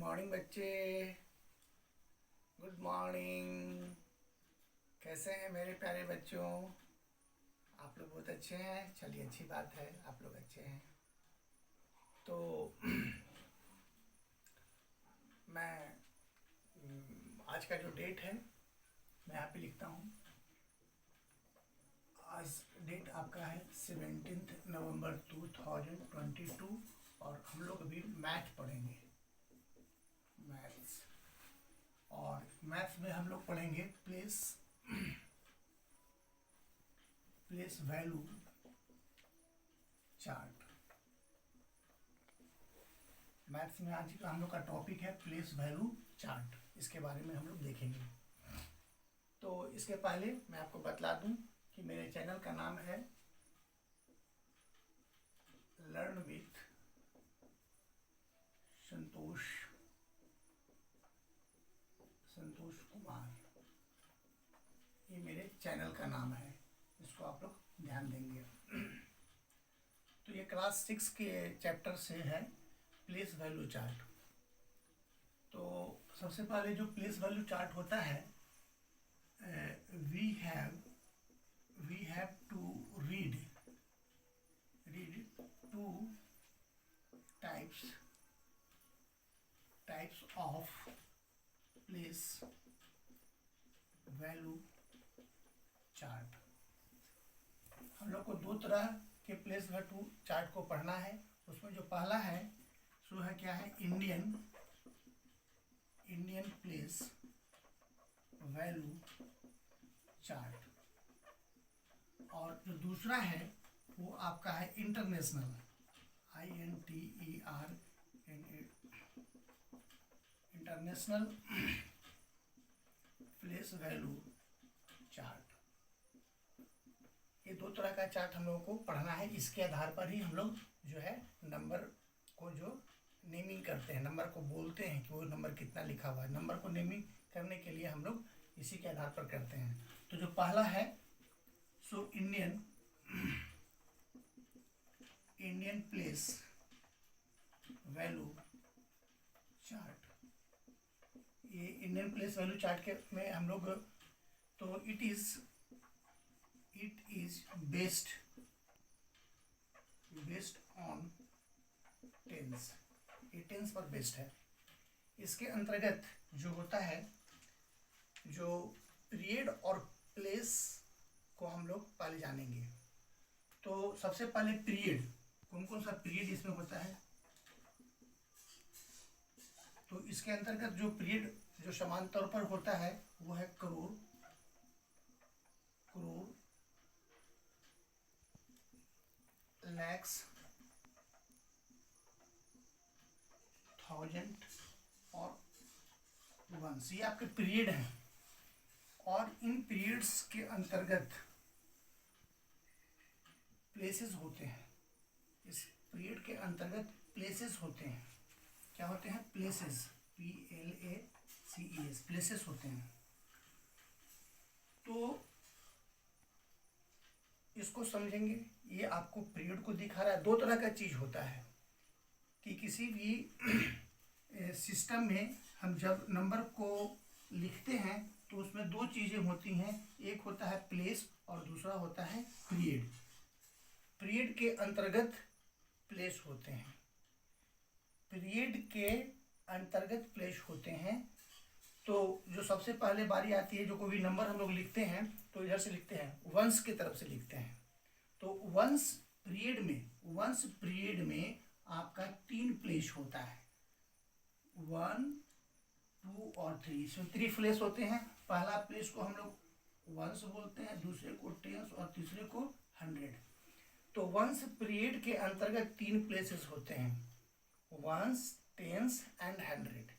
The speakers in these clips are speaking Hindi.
मॉर्निंग बच्चे। Good morning. कैसे हैं मेरे प्यारे बच्चों? आप लोग बहुत अच्छे हैं। चलिए, अच्छी बात है, आप लोग अच्छे हैं। तो मैं आज का जो डेट है मैं यहाँ पे लिखता हूँ। आज डेट आपका है 17 नवंबर 2022 और हम लोग अभी मैथ पढ़ेंगे। मैथ्स और मैथ्स में हम लोग पढ़ेंगे प्लेस वैल्यू चार्ट। मैथ्स में आज का हम लोग का टॉपिक है प्लेस वैल्यू चार्ट। इसके बारे में हम लोग देखेंगे। तो इसके पहले मैं आपको बतला दूं कि मेरे चैनल का नाम है लर्न विथ संतोष कुमार। ये मेरे चैनल का नाम है, इसको आप लोग ध्यान देंगे। तो ये क्लास 6 के चैप्टर से है प्लेस वैल्यू चार्ट। तो सबसे पहले जो प्लेस वैल्यू चार्ट होता है, we have to read two types of place value chart. हम लोग को दो तरह के प्लेस वैल्यू चार्ट को पढ़ना है। उसमें जो पहला है सो है क्या है, इंडियन प्लेस वैल्यू चार्ट। और जो दूसरा है वो आपका है international, international place value chart. ये दो तरह का चार्ट हम लोगों को पढ़ना है। इसके आधार पर ही हम लोग जो है नंबर को जो नेमिंग करते हैं, नंबर को बोलते हैं कि वो नंबर कितना लिखा हुआ है। नंबर को नेमिंग करने के लिए हम लोग इसी के आधार पर करते हैं। तो जो पहला है so Indian place value chart. ये इंडियन प्लेस वैल्यू चार्ट के में हम लोग, तो it is based on tens. ये टेंस पर बेस्ड है। इसके अंतर्गत जो होता है, जो पीरियड और प्लेस को हम लोग पहले जानेंगे। तो सबसे पहले पीरियड, कौन कौन सा पीरियड इसमें होता है। तो इसके अंतर्गत जो पीरियड जो समान तौर पर होता है वो है करोड़, लैक्स, थाउजेंड और वंस। ये आपके पीरियड हैं। और इन पीरियड्स के अंतर्गत प्लेसेस होते हैं। इस पीरियड के अंतर्गत प्लेसेस होते हैं। क्या होते हैं? प्लेसेस, PLACES, प्लेसेस होते हैं। तो इसको समझेंगे। ये आपको पीरियड को दिखा रहा है। दो तरह का चीज होता है कि किसी भी सिस्टम में हम जब नंबर को लिखते हैं तो उसमें दो चीजें होती हैं। एक होता है प्लेस और दूसरा होता है पीरियड। पीरियड के अंतर्गत प्लेस होते हैं, पीरियड के अंतर्गत प्लेस होते हैं। तो जो सबसे पहले बारी आती है, जो कोई भी नंबर हम लोग लिखते हैं तो इधर से लिखते हैं, वंस की तरफ से लिखते हैं। तो वंस पीरियड में आपका 3 प्लेस होता है, 1, 2 और 3। इसमें 3 प्लेस होते हैं। पहला प्लेस को हम लोग वंस बोलते हैं, दूसरे को टेंस और तीसरे को 100। तो वंस पीरियड के अंतर्गत 3 प्लेसेस होते हैं, वंस, टेंस एंड 100।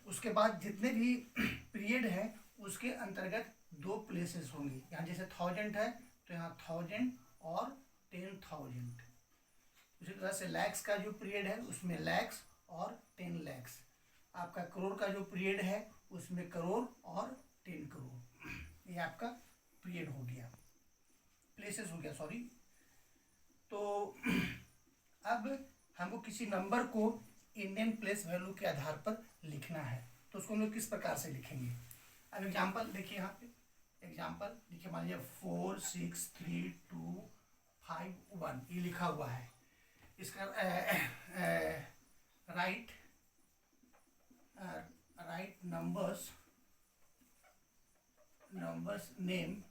उसके बाद जितने भी पीरियड है उसके अंतर्गत 2 प्लेसेस होंगे। यहाँ जैसे 1000 है तो यहाँ 1000 और 10,000। उसी तरह से लैक्स का जो पीरियड है उसमें लैक्स और 10 लैक्स। आपका करोड़ का जो पीरियड है उसमें करोड़ और 10 करोड़। ये आपका पीरियड हो गया, प्लेसेस हो गया, सॉरी। तो अब हमको किसी नंबर को इंडियन प्लेस वैल्यू के आधार पर लिखना है। तो उसको हम लोग किस प्रकार से लिखेंगे? अब एग्जाम्पल देखिए, यहाँ पे एग्जाम्पल देखिए, मान लीजिए 4 6 3 2 5 1 ये लिखा हुआ है। इसका right numbers name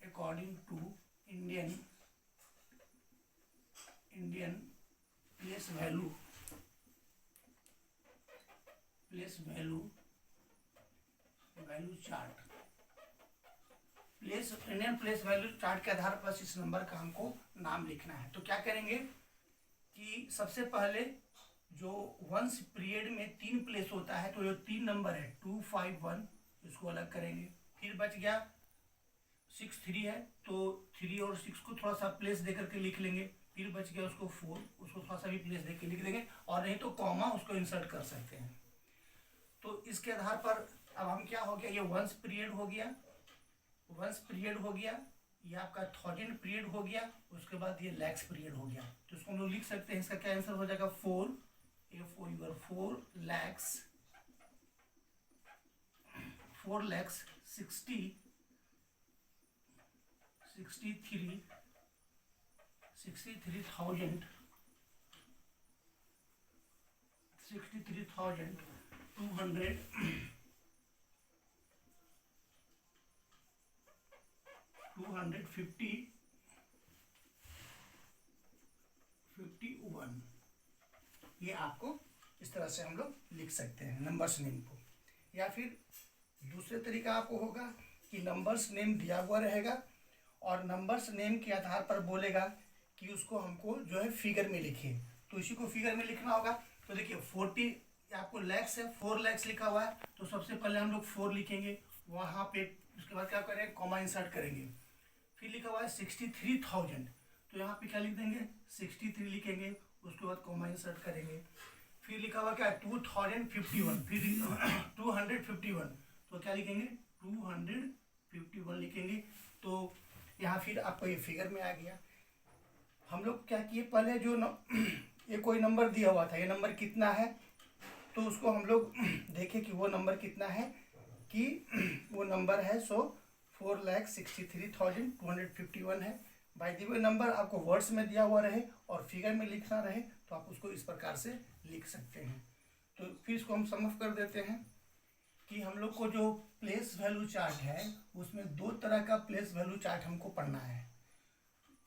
according to Indian place value chart. Indian place value chart के आधार पर इस नंबर का हमको नाम लिखना है। तो क्या करेंगे कि सबसे पहले जो वंस पीरियड में 3 प्लेस होता है, तो जो 3 नंबर है 2 5 1 इसको अलग करेंगे। फिर बच गया 6 3 है, तो 3 और 6 को थोड़ा सा प्लेस देकर के लिख लेंगे। फिर बच गया उसको 4, उसको थोड़ा सा भी प्लेस देकर लिख देंगे, और नहीं तो कॉमा उसको इंसर्ट कर सकते हैं। तो इसके आधार पर अब हम क्या हो गया, ये वंस पीरियड हो गया, ये आपका 1000 पीरियड हो गया, उसके बाद ये लैक्स पीरियड हो गया। तो इसको हम लोग लिख सकते हैं, इसका क्या आंसर हो जाएगा 4 lakhs 63,251 ये आपको इस तरह से हम लोग लिख सकते हैं नंबर्स नेम को। या फिर दूसरे तरीका आपको होगा कि नंबर्स नेम दिया हुआ रहेगा और नंबर्स नेम के आधार पर बोलेगा कि उसको हमको जो है फिगर में लिखिए। तो इसी को फिगर में लिखना होगा। तो देखिए 40 आपको लैक्स है, 4 लैक्स लिखा हुआ है, तो सबसे पहले हम लोग 4 लिखेंगे वहाँ पे। उसके बाद क्या करेंगे, कॉमा इंसर्ट करेंगे। फिर लिखा हुआ है 63,000, तो यहाँ पे क्या लिख देंगे 63 लिखेंगे, उसके बाद कॉमा इंसर्ट करेंगे। फिर लिखा हुआ क्या है 2051, फिर 251, तो क्या लिखेंगे 251 लिखेंगे। तो यहाँ फिर आपको ये फिगर में आ गया। हम लोग क्या किए, पहले जो ये कोई नंबर दिया हुआ था, ये नंबर कितना है, तो उसको हम लोग देखें कि वो नंबर कितना है, कि वो नंबर है 4,63,251 है। बाय द वे नंबर आपको वर्ड्स में दिया हुआ रहे और फिगर में लिखना रहे, तो आप उसको इस प्रकार से लिख सकते हैं। तो फिर इसको हम समअप कर देते हैं कि हम लोग को जो प्लेस वैल्यू चार्ट है, उसमें 2 तरह का प्लेस वैल्यू चार्ट हमको पढ़ना है।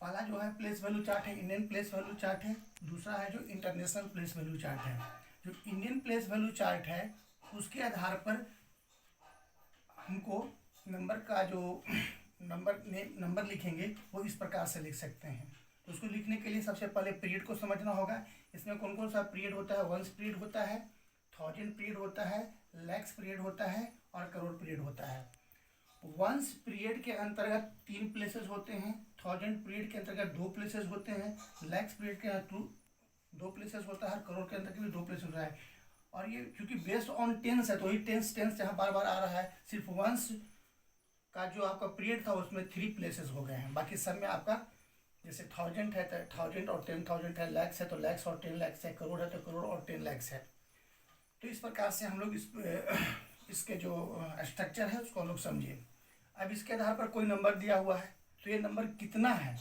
पहला जो है प्लेस वैल्यू चार्ट है, इंडियन प्लेस वैल्यू चार्ट है। दूसरा है जो इंटरनेशनल प्लेस वैल्यू चार्ट है। जो इंडियन प्लेस वैल्यू चार्ट है, उसके आधार पर हमको नंबर का जो नंबर लिखेंगे वो इस प्रकार से लिख सकते हैं। तो उसको लिखने के लिए सबसे पहले पीरियड को समझना होगा। इसमें कौन कौन सा पीरियड होता है, वंस पीरियड होता है, 1000 पीरियड होता है, लैक्स पीरियड होता है और करोड़ पीरियड होता है। वंस पीरियड के अंतर्गत 3 प्लेसेस होते हैं, 1000 पीरियड के अंतर्गत 2 प्लेसेस होते हैं, लैक्स पीरियड के 2 प्लेसेस होता है, करोड़ के अंतर्गत भी 2 प्लेसेस होता है। और ये क्योंकि बेस्ड ऑन टेंस है, तो ये टेंस यहाँ बार बार आ रहा है। सिर्फ वंस का जो आपका पीरियड था उसमें 3 प्लेसेस हो गए हैं, बाकी सब में आपका जैसे 1000 है तो 1000 और 10,000 है, लैक्स है तो लैक्स और 10 लैक्स है, करोड़ है तो करोड़ और 10 लैक्स है। तो इस प्रकार से हम लोग इसके जो स्ट्रक्चर है उसको हम लोग समझिए। अब इसके आधार पर कोई नंबर दिया हुआ है, तो ये नंबर कितना है,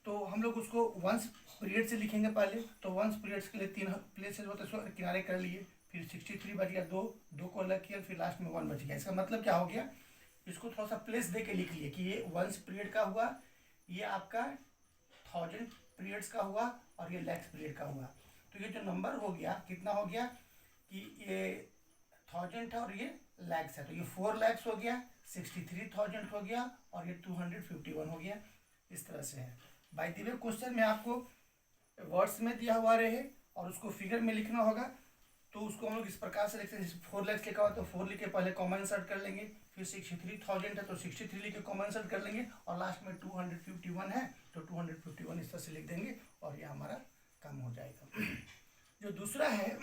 तो हम लोग उसको वंस पीरियड से लिखेंगे पहले। तो वंस पीरियड्स के लिए 3 प्लेसेस होते हैं, उसको किनारे कर लिए। फिर 63 बच गया, 2 को अलग किया, फिर लास्ट में 1 बच गया। इसका मतलब क्या हो गया, इसको थोड़ा सा प्लेस दे के लिख लिए कि ये वंस पीरियड का हुआ, ये आपका 1000 पीरियड्स का हुआ और ये लैक्स पीरियड का हुआ। तो ये जो नंबर हो गया कितना हो गया कि ये 1000 था और ये लैक्स है, तो ये 4 लैक्स हो गया, 63,000 हो गया और ये 251 हो गया। इस तरह से है। बाय द वे क्वेश्चन में आपको वर्ड्स में दिया हुआ रहे और उसको फिगर में लिखना होगा, तो उसको हम लोग इस प्रकार से लिखते हैं। 4 लैक्स लिखा हुआ तो 4 लिख के पहले कॉमा इंसर्ट कर लेंगे, फिर 63,000 है तो 63 लिख के कॉमा इंसर्ट कर लेंगे और लास्ट में 251 है तो 251 इस तरह से लिख देंगे और ये हमारा काम हो जाएगा। जो दूसरा है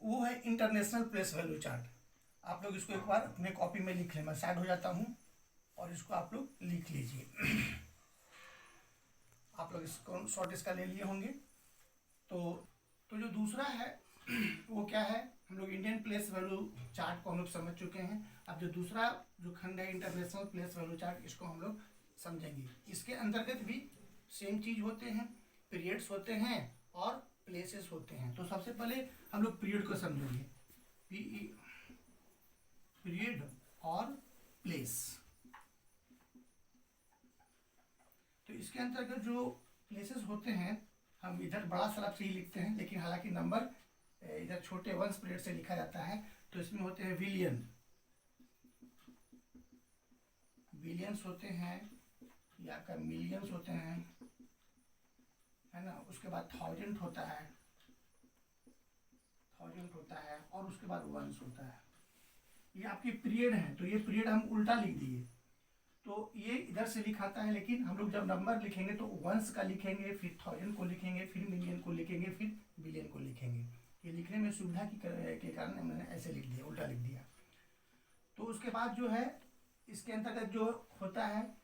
वो है इंटरनेशनल प्लेस वैल्यू चार्ट। आप लोग इसको एक बार अपने कॉपी में लिख लें। मैं स्टार्ट हो जाता हूँ। और इसको आप लोग लिख लीजिए। आप लोग इसको शॉर्ट इसका ले लिए होंगे। तो जो दूसरा है वो क्या है, हम लोग इंडियन प्लेस वैल्यू चार्ट को हम लोग समझ चुके हैं। अब जो दूसरा जो खंड है इंटरनेशनल प्लेस वैल्यू चार्ट, इसको हम लोग समझेंगे। इसके अंतर्गत भी सेम चीज होते हैं, पीरियड्स होते हैं और प्लेसेस होते हैं। तो सबसे पहले हम लोग पीरियड को समझेंगे, पीरियड और प्लेस। तो इसके अंतर्गत जो प्लेसेस होते हैं, हम इधर बड़ा शराब से ही लिखते हैं, लेकिन हालांकि नंबर इधर छोटे वंस पीरियड से लिखा जाता है। तो इसमें होते हैं विलियन, बिलियंस होते हैं, या का मिलियंस होते हैं, है ना। उसके बाद थाउजेंड होता है, और उसके बाद वंस होता है। ये आपकी पीरियड है, तो ये पीरियड हम उल्टा लिख दिए, तो ये इधर से लिखाता है, लेकिन हम लोग जब नंबर लिखेंगे तो वंस का लिखेंगे, फिर थाउजेंड को लिखेंगे, फिर मिलियन को लिखेंगे, फिर बिलियन को लिखेंगे। ये लिखने में सुविधा के कारण मैंने ऐसे लिख दिया, उल्टा लिख दिया। तो उसके बाद जो है इसके अंतर्गत जो होता है,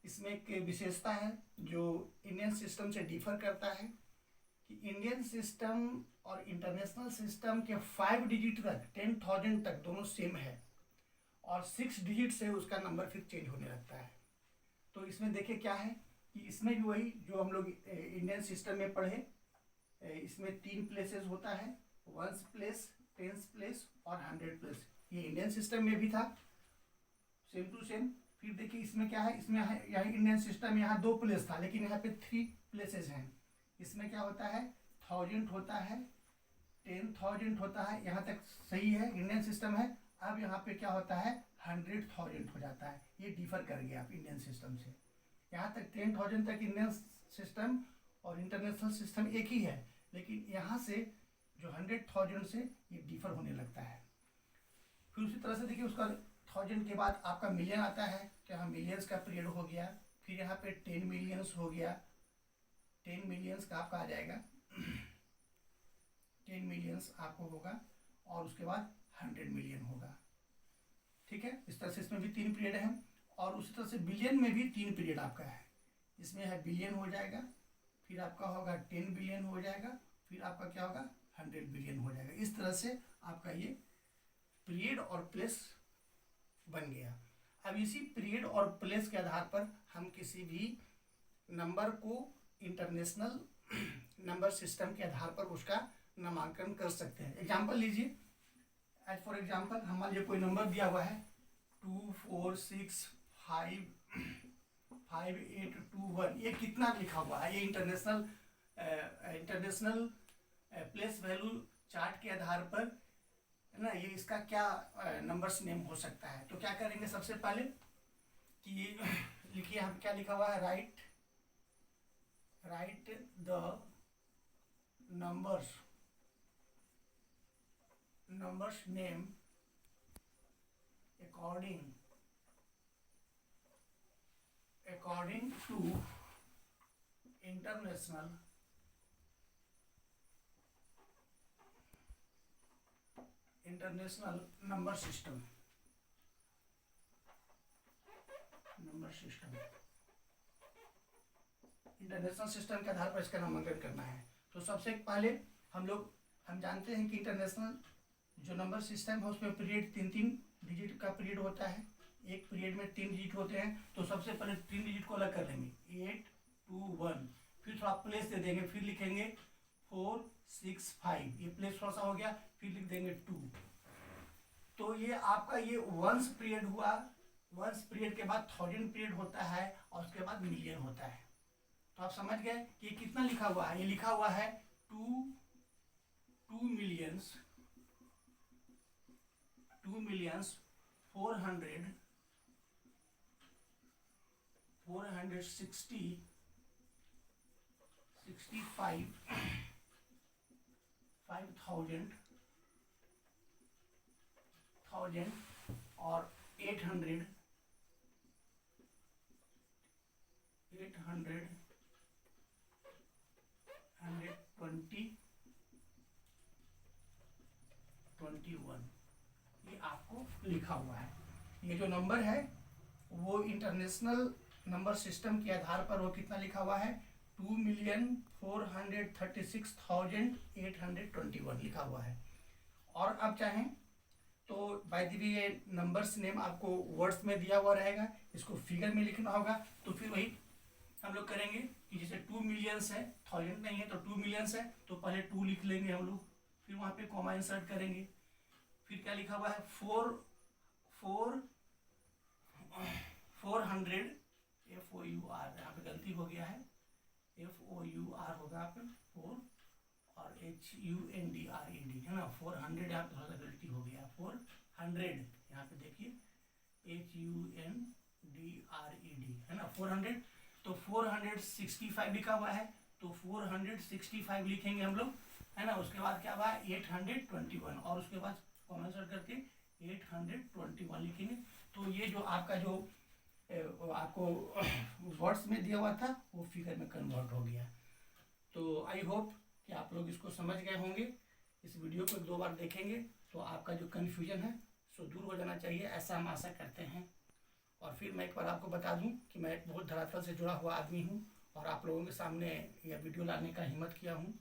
इसमें एक विशेषता है जो इंडियन सिस्टम से डिफर करता है, कि इंडियन सिस्टम और इंटरनेशनल सिस्टम के 5 डिजिट तक 10,000 तक दोनों सेम है, और 6 डिजिट से उसका नंबर फिर चेंज होने लगता है। तो इसमें देखिए क्या है कि इसमें भी वही जो हम लोग इंडियन सिस्टम में पढ़े, इसमें 3 प्लेसेस होता है, वंस प्लेस, टेंस प्लेस और 100 प्लेस। ये इंडियन सिस्टम में भी था, सेम टू सेम। फिर देखिए इसमें क्या है, इसमें यहाँ इंडियन सिस्टम में यहाँ 2 प्लेस था, लेकिन यहाँ पे 3 प्लेसेस हैं। इसमें क्या होता है, 1000 होता है, 10,000 होता है, यहाँ तक सही है, इंडियन सिस्टम है। अब यहाँ पे क्या होता है, 100,000 हो जाता है। ये डिफर कर गया आप इंडियन सिस्टम से। यहाँ तक 10,000 तक इंडियन सिस्टम और इंटरनेशनल सिस्टम एक ही है, लेकिन यहाँ से जो 100,000 से ये डिफर होने लगता है। फिर उसी तरह से देखिए उसका 1000 के बाद आपका मिलियन आता है, तो यहाँ मिलियंस का पीरियड हो गया। फिर यहाँ पे 10 मिलियंस हो गया, 10 मिलियंस का आपका आ जाएगा, 10 मिलियंस आपको होगा, और उसके बाद 100 मिलियन होगा। ठीक है, इस तरह से इसमें भी 3 पीरियड हैं। और उसी तरह से बिलियन में भी 3 पीरियड आपका है। इसमें है बिलियन हो जाएगा, फिर आपका होगा 10 बिलियन हो जाएगा, फिर आपका क्या होगा, 100 बिलियन हो जाएगा। इस तरह से आपका ये पीरियड और प्लेस बन गया। अब इसी पीरियड और प्लेस के आधार पर हम किसी भी नंबर को इंटरनेशनल नंबर सिस्टम के आधार पर उसका नामांकन कर सकते हैं। एग्जाम्पल लीजिए, एज फॉर एग्जाम्पल हमारे लिए कोई नंबर दिया हुआ है 24655821। ये कितना लिखा हुआ है, ये इंटरनेशनल प्लेस वैल्यू चार्ट के आधार पर, है ना, ये इसका क्या नंबर्स नेम हो सकता है। तो क्या करेंगे, सबसे पहले कि लिखिए हम क्या लिखा हुआ है, right the numbers name according to international number system. International system के आधार पर इसका नामांकन करना है। तो सबसे पहले हम जानते हैं कि इंटरनेशनल जो नंबर सिस्टम है उसमें पीरियड 3 डिजिट का पीरियड होता है। एक पीरियड में 3 डिजिट होते हैं, तो सबसे पहले 3 डिजिट को अलग कर देंगे, 821। फिर थोड़ा प्लेस दे देंगे, फिर लिखेंगे 465, ये प्लेस थोड़ा सा हो गया, फिर लिख देंगे 2। तो ये आपका ये वंस पीरियड हुआ। वंस पीरियड के बाद 1000 पीरियड होता है, और उसके बाद मिलियन होता है। तो आप समझ गए कि ये कितना लिखा हुआ है, ये लिखा हुआ है 2 मिलियंस 465,000 और 800 121 ये आपको लिखा हुआ है। ये जो नंबर है वो इंटरनेशनल नंबर सिस्टम के आधार पर वो कितना लिखा हुआ है, 2,436,821 लिखा हुआ है। और अब चाहें तो बाय द वे ये नंबर्स नेम आपको वर्ड्स में दिया हुआ रहेगा, इसको फिगर में लिखना होगा। तो फिर वही हम लोग करेंगे कि जैसे 2 मिलियंस है, 1000 नहीं है तो 2 मिलियंस है, तो पहले 2 लिख लेंगे हम लोग, फिर वहाँ पे कॉमा इंसर्ट करेंगे। फिर क्या लिखा हुआ है, 400 FOUR, यहाँ पे गलती हो गया है, FOUR होगा यहाँ पे 4 और HUNDRED है ना, 400 यहाँ पे थोड़ा सा गलती हो गया, 400 यहाँ पे देखिए HUNDRED है ना 400। तो 465 लिखा हुआ है, तो 465 लिखेंगे हम लोग, है ना। उसके बाद क्या हुआ, 821 और उसके बाद कॉमेंट करके 821 लिखेंगे। तो ये जो आपका जो आपको वर्ड्स में दिया हुआ था वो फिगर में कन्वर्ट हो गया। तो आई होप कि आप लोग इसको समझ गए होंगे। इस वीडियो को 2 बार देखेंगे तो आपका जो कन्फ्यूजन है सो दूर हो जाना चाहिए, ऐसा हम आशा करते हैं। और फिर मैं एक बार आपको बता दूं कि मैं एक बहुत धरातल से जुड़ा हुआ आदमी हूं और आप लोगों के सामने यह वीडियो लाने का हिम्मत किया हूं।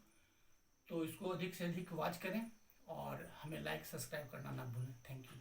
तो इसको अधिक से अधिक वॉच करें और हमें लाइक सब्सक्राइब करना ना भूलें। Thank you.